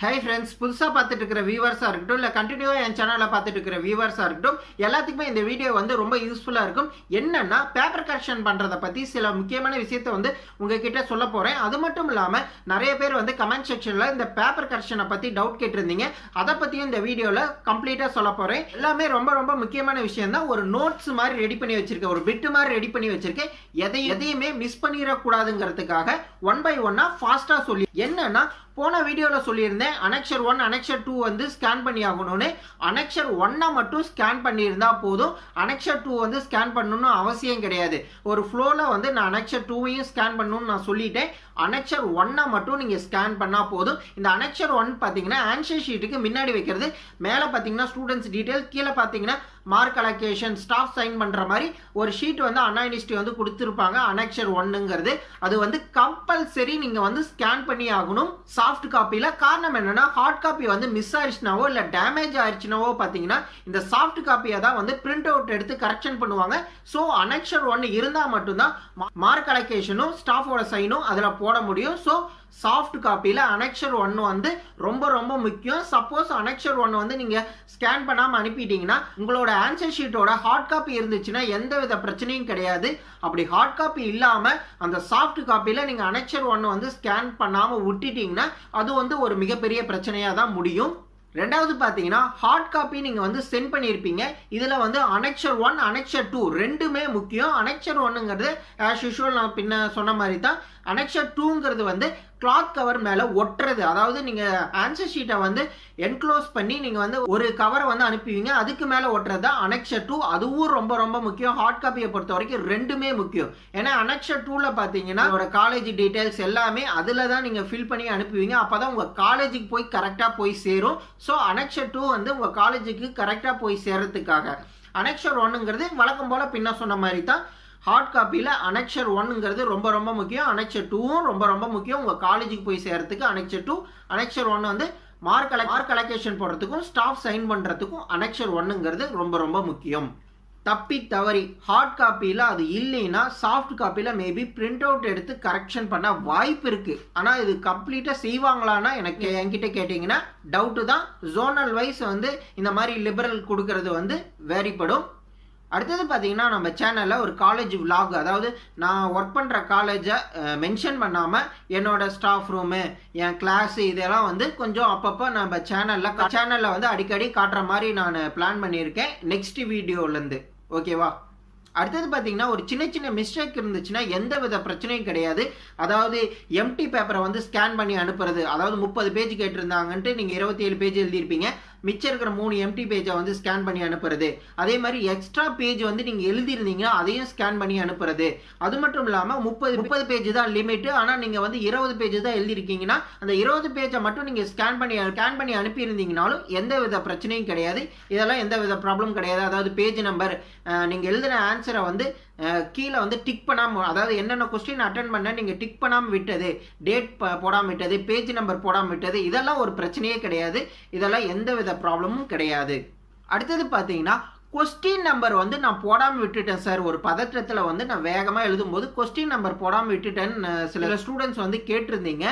Hi friends, புதுசா பார்த்துட்டு இருக்கிற வியூவர்ஸா இருக்கட்டும் இல்ல கண்டினியூவா என் சேனலை பார்த்துட்டு இருக்கிற வியூவர்ஸா இருக்கட்டும் எல்லாத்துக்குமே இந்த வீடியோ வந்து ரொம்ப யூஸ்ஃபுல்லா இருக்கும். என்னன்னா பேப்பர் கரெக்ஷன் பண்றத பத்தி சில முக்கியமான விஷயத்தை வந்து உங்ககிட்ட சொல்ல போறேன். அது மட்டும் இல்லாம நிறைய பேர் வந்து கமெண்ட் செக்ஷன்ல இந்த பேப்பர் கரெக்ஷனை பத்தி டவுட் கேட்டிருந்தீங்க. அதை பத்தியும் இந்த வீடியோல கம்ப்ளீட்டா சொல்ல போறேன். எல்லாமே ரொம்ப ரொம்ப முக்கியமான விஷயம் தான். ஒரு நோட்ஸ் மாதிரி ரெடி பண்ணி வச்சிருக்கேன், ஒரு பிட் மாதிரி ரெடி பண்ணி வச்சிருக்கேன். எதையுமே மிஸ் பண்ணிடக்கூடாதுங்கிறதுக்காக ஒன் பை ஒன்னா ஃபாஸ்டா சொல்லி என்னன்னா போன வீடியோல சொல்லியிருந்தேன் அனெக்சர் 1 அனெக்சர் 2 வந்து ஸ்கேன் பண்ணி ஆகணும்னு. அனெக்சர் 1 மட்டும் ஸ்கேன் பண்ணியிருந்தா போதும், அனெக்சர் 2 வந்து ஸ்கேன் பண்ணணும்னு அவசியம் கிடையாது. ஒரு ஃப்ளோல வந்து நான் அனெக்சர் 2வையும் ஸ்கேன் பண்ணணும்னு நான் சொல்லிட்டேன். அனெக்சர் 1 மட்டும் நீங்க ஸ்கேன் பண்ணா போதும். இந்த அனெக்சர் 1 பாத்தீங்கன்னா ஆன்சர் ஷீட்டுக்கு முன்னாடி வைக்கிறது. மேல பாத்தீங்கன்னா ஸ்டூடெண்ட்ஸ் டீடைல், கீழே பாத்தீங்கன்னா மார்க் அலோகேஷன், ஸ்டாஃப் சைன் பண்ற மாதிரி ஒரு ஷீட் வந்து அண்ணா யூனிவர்சிட்டி வந்து கொடுத்திருப்பாங்க. அனெக்சர் 1ங்கிறது அது வந்து கம்பல்சரி நீங்க வந்து ஸ்கேன் பண்ணி ஆகணும் சாஃப்ட் காப்பில. காரணம் என்னன்னா ஹார்ட் காப்பி வந்து மிஸ் ஆயிடுச்சுனாவோ இல்ல டேமேஜ் ஆயிடுச்சுனாவோ பாத்தீங்கன்னா இந்த சாஃப்ட் காப்பியை தான் வந்து பிரிண்ட் அவுட் எடுத்து கரெக்ஷன் பண்ணுவாங்க. ஸோ அனெக்சர் 1 இருந்தா மட்டும்தான் மார்க் அலோகேஷனும் ஸ்டாஃபோட சைனும் அதுல போட முடியும். ஸோ சாஃப்ட் காப்பியில் அனெக்சர் 1 வந்து ரொம்ப ரொம்ப முக்கியம். சப்போஸ் அனெக்சர் 1 வந்து நீங்க ஸ்கேன் பண்ணாம அனுப்பிட்டீங்கன்னா உங்களோட ஆன்சர் ஷீட்டோட ஹார்ட் காப்பி இருந்துச்சுன்னா எந்த வித பிரச்சனையும் கிடையாது. அப்படி ஹார்ட் காப்பி இல்லாம அந்த சாஃப்ட் காப்பியில நீங்க அனெக்சர் 1 வந்து ஸ்கேன் பண்ணாம விட்டுட்டீங்கன்னா அது வந்து ஒரு மிகப்பெரிய பிரச்சனையா தான் முடியும். ரெண்டாவது பாத்தீங்கன்னா ஹார்ட் காப்பி நீங்க வந்து சென்ட் பண்ணியிருப்பீங்க. இதுல வந்து அனெக்சர் 1 அனெக்சர் 2 ரெண்டுமே முக்கியம். அனெக்சர் 1ங்கிறது ஆஸ் யூஷுவல் நான் பின்ன சொன்ன மாதிரி தான். அனெக்சர் 2ங்கிறது வந்து கிளாத் கவர் மேல ஒட்டுறது. அதாவது நீங்க ஆன்சர் ஷீட்டை வந்து என்க்ளோஸ் பண்ணி நீங்க வந்து ஒரு கவரை வந்து அனுப்புவீங்க, அதுக்கு மேல ஒட்டுறது தான் அனெக்சர் 2. அதுவும் ரொம்ப ரொம்ப முக்கியம். ஹார்ட் காப்பியை பொறுத்த வரைக்கும் ரெண்டுமே முக்கியம். ஏன்னா அனெக்சர் 2ல பாத்தீங்கன்னா உங்களோட காலேஜ் டீடைல்ஸ் எல்லாமே அதுல தான் நீங்க ஃபில் பண்ணி அனுப்புவீங்க. அப்பதான் உங்க காலேஜுக்கு போய் கரெக்டா போய் சேரும். ஸோ அனெக்சர் 2 வந்து உங்க காலேஜுக்கு கரெக்டா போய் சேர்றதுக்காக. அனெக்சர் 1ங்கிறது வழக்கம் போல பின்ன சொன்ன மாதிரி தான். ஹார்ட் காப்பியில் அனெக்சர் 1ங்கிறது ரொம்ப ரொம்ப முக்கியம். அனெக்சர் 2வும் ரொம்ப ரொம்ப முக்கியம் உங்கள் காலேஜுக்கு போய் சேர்றதுக்கு. அனெக்சர் 2 அனெக்சர் 1 வந்து மார்க் அலோகேஷன் போடுறதுக்கும் ஸ்டாஃப் சைன் பண்ணுறதுக்கும் அனெக்சர் 1ங்கிறது ரொம்ப ரொம்ப முக்கியம். தப்பி தவறி ஹார்ட் காப்பியில் அது இல்லைன்னா சாஃப்ட் காப்பியில் மேபி பிரிண்ட் அவுட் எடுத்து கரெக்ஷன் பண்ண வாய்ப்பு இருக்கு. ஆனால் இது கம்ப்ளீட்டாக செய்வாங்களான்னா எனக்கு என்கிட்ட கேட்டிங்கன்னா டவுட்டு தான். ஜோனல் வைஸ் வந்து இந்த மாதிரி லிபரல் கொடுக்கறது வந்து வேறுபடும். அடுத்தது பார்த்தீங்கன்னா நம்ம சேனலில் ஒரு காலேஜ் விலாக், அதாவது நான் ஒர்க் பண்ணுற காலேஜை மென்ஷன் பண்ணாமல் என்னோட ஸ்டாஃப் ரூமு, என் கிளாஸு இதெல்லாம் வந்து கொஞ்சம் அப்பப்போ நம்ம சேனலில் வந்து அடிக்கடி காட்டுற மாதிரி நான் பிளான் பண்ணியிருக்கேன் நெக்ஸ்ட் வீடியோலேருந்து. ஓகேவா? அடுத்தது பார்த்தீங்கன்னா ஒரு சின்ன சின்ன மிஸ்டேக் இருந்துச்சுன்னா எந்த வித பிரச்சனையும் கிடையாது. அதாவது எம்டி பேப்பரை வந்து ஸ்கேன் பண்ணி அனுப்புறது. அதாவது 30 பேஜ் கேட்டிருந்தாங்கன்ட்டு நீங்கள் 27 பேஜ் எழுதியிருப்பீங்க. மிச்சம் இருக்கிற 3 எம்டி பேஜை வந்து ஸ்கேன் பண்ணி அனுப்புறது. அதே மாதிரி எக்ஸ்ட்ரா பேஜ் வந்து நீங்கள் எழுதியிருந்தீங்கன்னா அதையும் ஸ்கேன் பண்ணி அனுப்புறது. அது மட்டும் இல்லாமல் 30 பேஜ் தான் லிமிட். ஆனால் நீங்கள் வந்து 20 பேஜ் தான் எழுதியிருக்கீங்கன்னா அந்த 20 பேஜை மட்டும் நீங்கள் ஸ்கேன் பண்ணி அனுப்பியிருந்தீங்கனாலும் எந்த வித பிரச்சனையும் கிடையாது. இதெல்லாம் எந்த வித ப்ராப்ளம் கிடையாது. அதாவது பேஜ் நம்பர் நீங்கள் எழுதின ஆன்சரை வந்து கீழே வந்து டிக் பண்ணாமல், அதாவது என்னென்ன கொஸ்டின் அட்டன் பண்ண நீங்கள் டிக் பண்ணாமல் விட்டது, டேட் போடாமல் விட்டது, பேஜ் நம்பர் போடாமல் விட்டது, இதெல்லாம் ஒரு பிரச்சனையே கிடையாது. இதெல்லாம் எந்த வித ப்ராப்ளமும் கிடையாது. அடுத்தது பார்த்தீங்கன்னா கொஸ்டின் நம்பர் வந்து நான் போடாமல் விட்டுட்டேன் சார். ஒரு பதற்றத்தில் வந்து நான் வேகமாக எழுதும்போது கொஸ்டின் நம்பர் போடாமல் விட்டுட்டேன்னு சில ஸ்டூடெண்ட்ஸ் வந்து கேட்டிருந்தீங்க.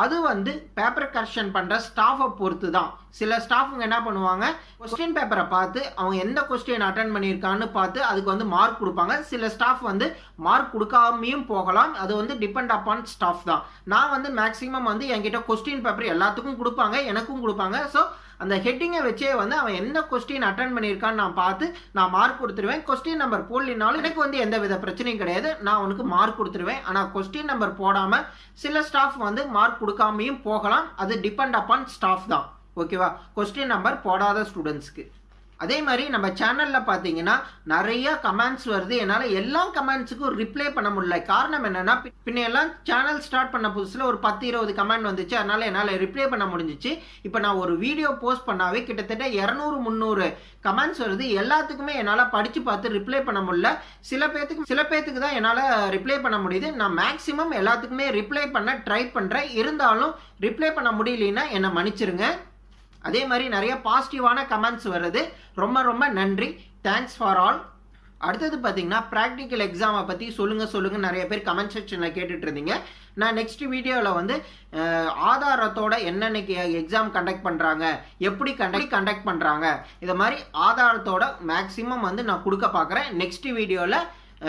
அது வந்து பேப்பர் கரெக்ஷன் பண்ணுற ஸ்டாஃபை பொறுத்து தான். சில ஸ்டாஃபுங்க என்ன பண்ணுவாங்க, கொஸ்டின் பேப்பரை பார்த்து அவங்க எந்த கொஸ்டின் அட்டன் பண்ணியிருக்கான்னு பார்த்து அதுக்கு வந்து மார்க் கொடுப்பாங்க. சில ஸ்டாஃப் வந்து மார்க் கொடுக்காமையும் போகலாம். அது வந்து டிபெண்ட் அப்பான் ஸ்டாஃப் தான். நான் வந்து மேக்ஸிமம் வந்து என்கிட்ட கொஸ்டின் பேப்பர் எல்லாத்துக்கும் கொடுப்பாங்க, எனக்கும் கொடுப்பாங்க. ஸோ அந்த ஹெட்டிங்கை வச்சே வந்து அவன் என்ன கொஸ்டின் அட்டன் பண்ணியிருக்கான்னு நான் பார்த்து நான் மார்க் கொடுத்துருவேன். கொஸ்டின் நம்பர் போடலினாலும் எனக்கு வந்து எந்த வித பிரச்சனையும் கிடையாது, நான் உனக்கு மார்க் கொடுத்துருவேன். ஆனால் கொஸ்டின் நம்பர் போடாமல் சில ஸ்டாஃப் வந்து மார்க் கொடுக்காமையும் போகலாம். அது டிபெண்ட் அப்பான் ஸ்டாஃப் தான். ஓகேவா? கொஸ்டின் நம்பர் போடாத ஸ்டூடெண்ட்ஸ்க்கு. அதே மாதிரி நம்ம சேனலில் பார்த்தீங்கன்னா நிறைய கமெண்ட்ஸ் வருது. என்னால் எல்லா கமெண்ட்ஸுக்கும் ரிப்ளை பண்ண முடியல. காரணம் என்னன்னா பின்ன எல்லாம் சேனல் ஸ்டார்ட் பண்ண புதுசில் ஒரு 10-20 கமெண்ட் வந்துச்சு. அதனால என்னால் ரிப்ளை பண்ண முடிஞ்சிச்சு. இப்போ நான் ஒரு வீடியோ போஸ்ட் பண்ணாவே கிட்டத்தட்ட 200-300 கமெண்ட்ஸ் வருது. எல்லாத்துக்குமே என்னால் படித்து பார்த்து ரிப்ளை பண்ண முடியல. சில பேத்துக்கு தான் என்னால் ரிப்ளை பண்ண முடியுது. நான் மேக்ஸிமம் எல்லாத்துக்குமே ரிப்ளை பண்ண ட்ரை பண்ணுறேன். இருந்தாலும் ரிப்ளை பண்ண முடியலன்னா என்னை மன்னிச்சிருங்க. அதே மாதிரி நிறைய பாசிட்டிவான கமெண்ட்ஸ் வருது. ரொம்ப ரொம்ப நன்றி. Thanks for all. அடுத்தது பார்த்தீங்கன்னா ப்ராக்டிக்கல் எக்ஸாமை பற்றி சொல்லுங்க நிறைய பேர் கமெண்ட் செக்ஷனில் கேட்டுட்டு இருந்தீங்க. நான் நெக்ஸ்ட் வீடியோவில் வந்து ஆதாரத்தோட என்னென்னைக்கு எக்ஸாம் கண்டக்ட் பண்ணுறாங்க, எப்படி கண்டக்ட் பண்ணுறாங்க, இதை மாதிரி ஆதாரத்தோட மேக்ஸிமம் வந்து நான் கொடுக்க பார்க்குறேன். நெக்ஸ்ட் வீடியோவில்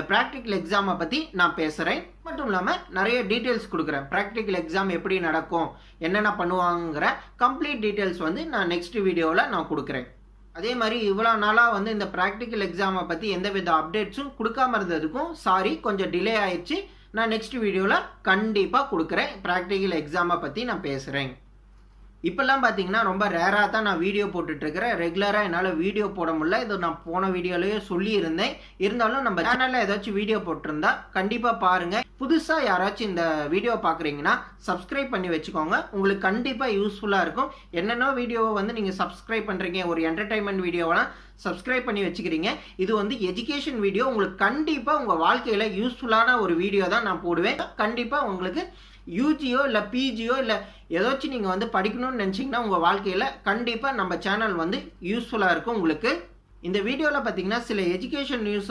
ப்ராக்டிக்கல் எக்ஸாமை பற்றி நான் பேசுகிறேன். மட்டும் இல்லாமல் நிறைய டீட்டெயில்ஸ் கொடுக்குறேன். ப்ராக்டிக்கல் எக்ஸாம் எப்படி நடக்கும், என்னென்ன பண்ணுவாங்கிற கம்ப்ளீட் டீட்டெயில்ஸ் வந்து நான் நெக்ஸ்ட் வீடியோவில் நான் கொடுக்குறேன். அதே மாதிரி இவ்வளோ நாளாக வந்து இந்த ப்ராக்டிக்கல் எக்ஸாமை பற்றி எந்தவித அப்டேட்ஸும் கொடுக்காம இருந்ததுக்கும் சாரி, கொஞ்சம் டிலே ஆயிடுச்சு. நான் நெக்ஸ்ட் வீடியோவில் கண்டிப்பாக கொடுக்குறேன். ப்ராக்டிக்கல் எக்ஸாமை பற்றி நான் பேசுகிறேன். இப்போல்லாம் பார்த்தீங்கன்னா ரொம்ப ரேராக தான் நான் வீடியோ போட்டுட்ருக்கிறேன். ரெகுலராக என்னால் வீடியோ போட முடியல. இது நான் போன வீடியோலேயே சொல்லியிருந்தேன். இருந்தாலும் நம்ம சேனலில் ஏதாச்சும் வீடியோ போட்டிருந்தா கண்டிப்பாக பாருங்கள். புதுசாக யாராச்சும் இந்த வீடியோ பார்க்குறீங்கன்னா சப்ஸ்கிரைப் பண்ணி வச்சுக்கோங்க. உங்களுக்கு கண்டிப்பாக யூஸ்ஃபுல்லாக இருக்கும். என்னென்ன வீடியோவை வந்து நீங்கள் சப்ஸ்கிரைப் பண்ணுறீங்க, ஒரு என்டர்டைன்மெண்ட் வீடியோவெல்லாம் சப்ஸ்கிரைப் பண்ணி வச்சுக்கிறீங்க. இது வந்து எஜுகேஷன் வீடியோ. உங்களுக்கு கண்டிப்பாக உங்கள் வாழ்க்கையில் யூஸ்ஃபுல்லான ஒரு வீடியோ தான் நான் போடுவேன். கண்டிப்பாக உங்களுக்கு யூஜியோ இல்லை பிஜியோ இல்லை ஏதாச்சும் நீங்கள் வந்து படிக்கணும்னு நினச்சிங்கன்னா உங்கள் வாழ்க்கையில் கண்டிப்பாக நம்ம சேனல் வந்து யூஸ்ஃபுல்லாக இருக்கும் உங்களுக்கு. இந்த வீடியோவில் பார்த்தீங்கன்னா சில எஜுகேஷன் நியூஸ்